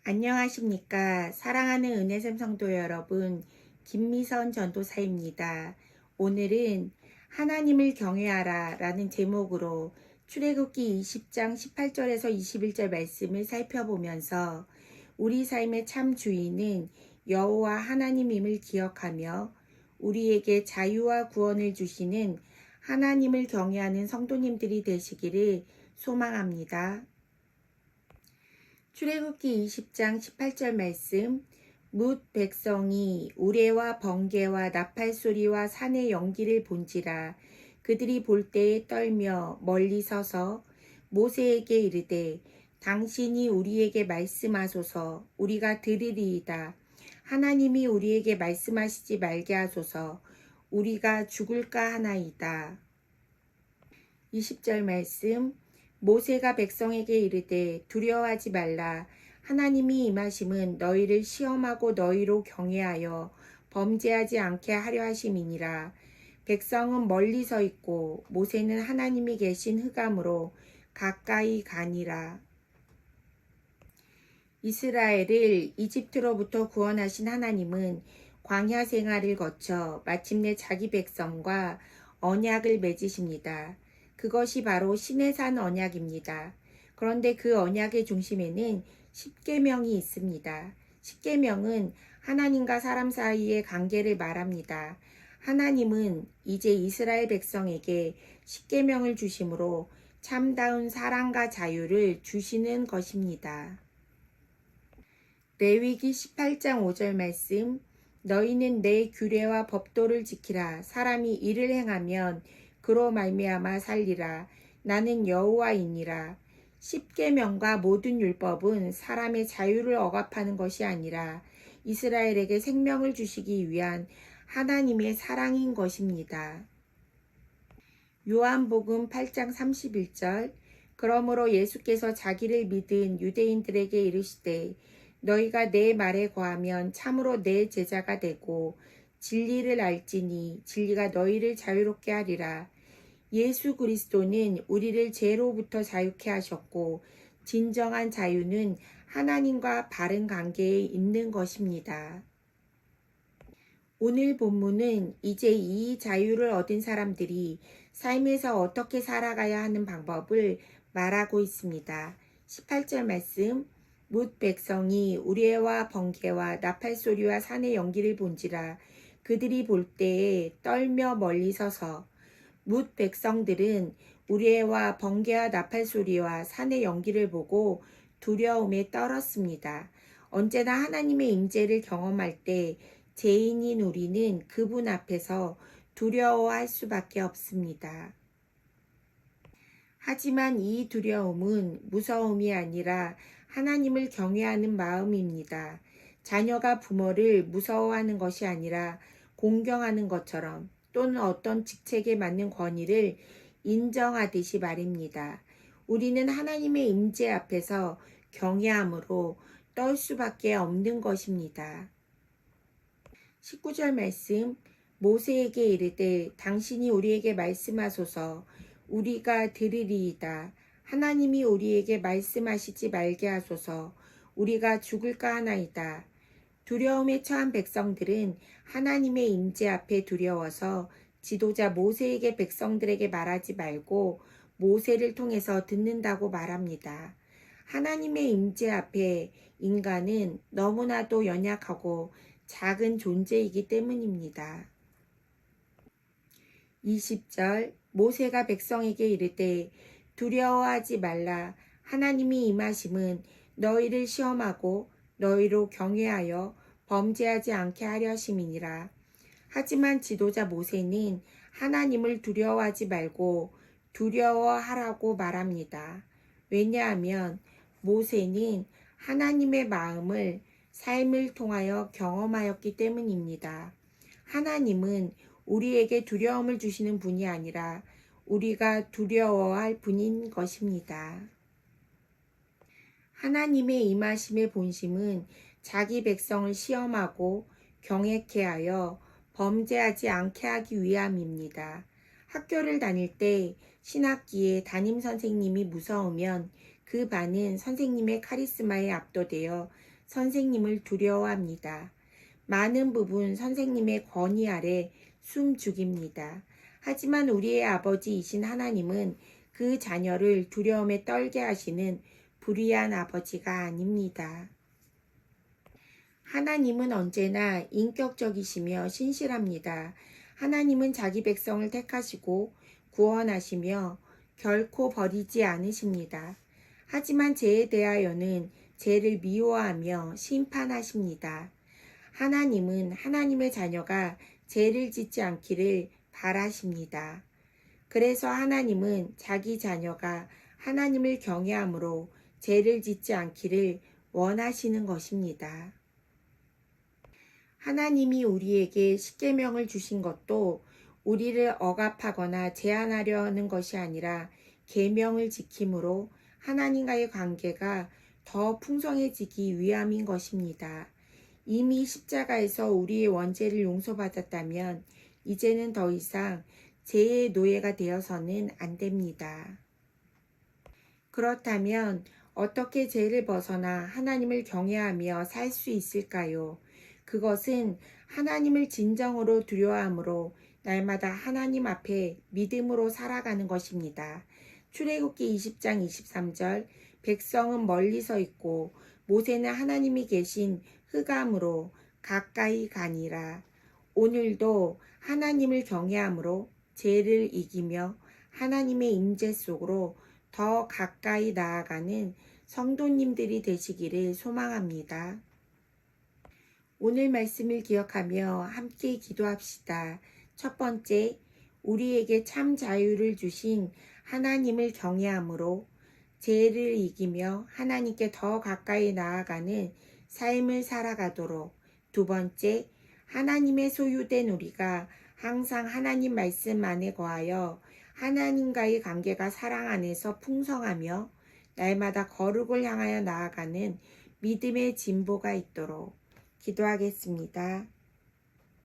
안녕하십니까. 사랑하는 은혜샘 성도 여러분, 김미선 전도사입니다. 오늘은 하나님을 경외하라 라는 제목으로 출애굽기 20장 18절에서 21절 말씀을 살펴보면서 우리 삶의 참 주인은 여호와 하나님임을 기억하며 우리에게 자유와 구원을 주시는 하나님을 경외하는 성도님들이 되시기를 소망합니다. 출애굽기 20장 18절 말씀. 뭇 백성이 우레와 번개와 나팔 소리와 산의 연기를 본지라 그들이 볼 때에 떨며 멀리 서서 모세에게 이르되 당신이 우리에게 말씀하소서 우리가 들으리이다. 하나님이 우리에게 말씀하시지 말게 하소서 우리가 죽을까 하나이다. 20절 말씀. 모세가 백성에게 이르되 두려워하지 말라. 하나님이 임하심은 너희를 시험하고 너희로 경외하여 범죄하지 않게 하려 하심이니라. 백성은 멀리 서 있고 모세는 하나님이 계신 흑암으로 가까이 가니라. 이스라엘을 이집트로부터 구원하신 하나님은 광야 생활을 거쳐 마침내 자기 백성과 언약을 맺으십니다. 그것이 바로 시내산 언약입니다. 그런데 그 언약의 중심에는 십계명이 있습니다. 십계명은 하나님과 사람 사이의 관계를 말합니다. 하나님은 이제 이스라엘 백성에게 십계명을 주심으로 참다운 사랑과 자유를 주시는 것입니다. 레위기 18장 5절 말씀. 너희는 내 규례와 법도를 지키라. 사람이 이를 행하면 그로 말미암아 살리라. 나는 여호와이니라. 십계명과 모든 율법은 사람의 자유를 억압하는 것이 아니라 이스라엘에게 생명을 주시기 위한 하나님의 사랑인 것입니다. 요한복음 8장 31절. 그러므로 예수께서 자기를 믿은 유대인들에게 이르시되 너희가 내 말에 거하면 참으로 내 제자가 되고 진리를 알지니 진리가 너희를 자유롭게 하리라. 예수 그리스도는 우리를 죄로부터 자유케 하셨고 진정한 자유는 하나님과 바른 관계에 있는 것입니다. 오늘 본문은 이제 이 자유를 얻은 사람들이 삶에서 어떻게 살아가야 하는 방법을 말하고 있습니다. 18절 말씀. 뭇 백성이 우레와 번개와 나팔 소리와 산의 연기를 본지라 그들이 볼 때에 떨며 멀리 서서. 뭇 백성들은 우레와 번개와 나팔 소리와 산의 연기를 보고 두려움에 떨었습니다. 언제나 하나님의 임재를 경험할 때 죄인인 우리는 그분 앞에서 두려워할 수밖에 없습니다. 하지만 이 두려움은 무서움이 아니라 하나님을 경외하는 마음입니다. 자녀가 부모를 무서워하는 것이 아니라 공경하는 것처럼 또는 어떤 직책에 맞는 권위를 인정하듯이 말입니다. 우리는 하나님의 임재 앞에서 경외함으로 떨 수밖에 없는 것입니다. 19절 말씀. 모세에게 이르되 당신이 우리에게 말씀하소서 우리가 들으리이다. 하나님이 우리에게 말씀하시지 말게 하소서 우리가 죽을까 하나이다. 두려움에 처한 백성들은 하나님의 임재 앞에 두려워서 지도자 모세에게 백성들에게 말하지 말고 모세를 통해서 듣는다고 말합니다. 하나님의 임재 앞에 인간은 너무나도 연약하고 작은 존재이기 때문입니다. 20절. 모세가 백성에게 이르되 두려워하지 말라. 하나님이 임하심은 너희를 시험하고 너희로 경외하여 범죄하지 않게 하려 하심이니라. 하지만 지도자 모세는 하나님을 두려워하지 말고 두려워하라고 말합니다. 왜냐하면 모세는 하나님의 마음을 삶을 통하여 경험하였기 때문입니다. 하나님은 우리에게 두려움을 주시는 분이 아니라 우리가 두려워할 분인 것입니다. 하나님의 임하심의 본심은 자기 백성을 시험하고 경외케 하여 범죄하지 않게 하기 위함입니다. 학교를 다닐 때 신학기에 담임 선생님이 무서우면 그 반은 선생님의 카리스마에 압도되어 선생님을 두려워합니다. 많은 부분 선생님의 권위 아래 숨 죽입니다. 하지만 우리의 아버지이신 하나님은 그 자녀를 두려움에 떨게 하시는 불의한 아버지가 아닙니다. 하나님은 언제나 인격적이시며 신실합니다. 하나님은 자기 백성을 택하시고 구원하시며 결코 버리지 않으십니다. 하지만 죄에 대하여는 죄를 미워하며 심판하십니다. 하나님은 하나님의 자녀가 죄를 짓지 않기를 바라십니다. 그래서 하나님은 자기 자녀가 하나님을 경외함으로 죄를 짓지 않기를 원하시는 것입니다. 하나님이 우리에게 십계명을 주신 것도 우리를 억압하거나 제한하려는 것이 아니라 계명을 지킴으로 하나님과의 관계가 더 풍성해지기 위함인 것입니다. 이미 십자가에서 우리의 원죄를 용서받았다면 이제는 더 이상 죄의 노예가 되어서는 안 됩니다. 그렇다면 어떻게 죄를 벗어나 하나님을 경외하며 살 수 있을까요? 그것은 하나님을 진정으로 두려워함으로 날마다 하나님 앞에 믿음으로 살아가는 것입니다. 출애굽기 20장 23절 백성은 멀리 서 있고 모세는 하나님이 계신 흑암으로 가까이 가니라. 오늘도 하나님을 경외함으로 죄를 이기며 하나님의 임재 속으로 더 가까이 나아가는 성도님들이 되시기를 소망합니다. 오늘 말씀을 기억하며 함께 기도합시다. 첫 번째, 우리에게 참 자유를 주신 하나님을 경외함으로 죄를 이기며 하나님께 더 가까이 나아가는 삶을 살아가도록. 두 번째, 하나님의 소유된 우리가 항상 하나님 말씀 안에 거하여 하나님과의 관계가 사랑 안에서 풍성하며 날마다 거룩을 향하여 나아가는 믿음의 진보가 있도록 기도하겠습니다.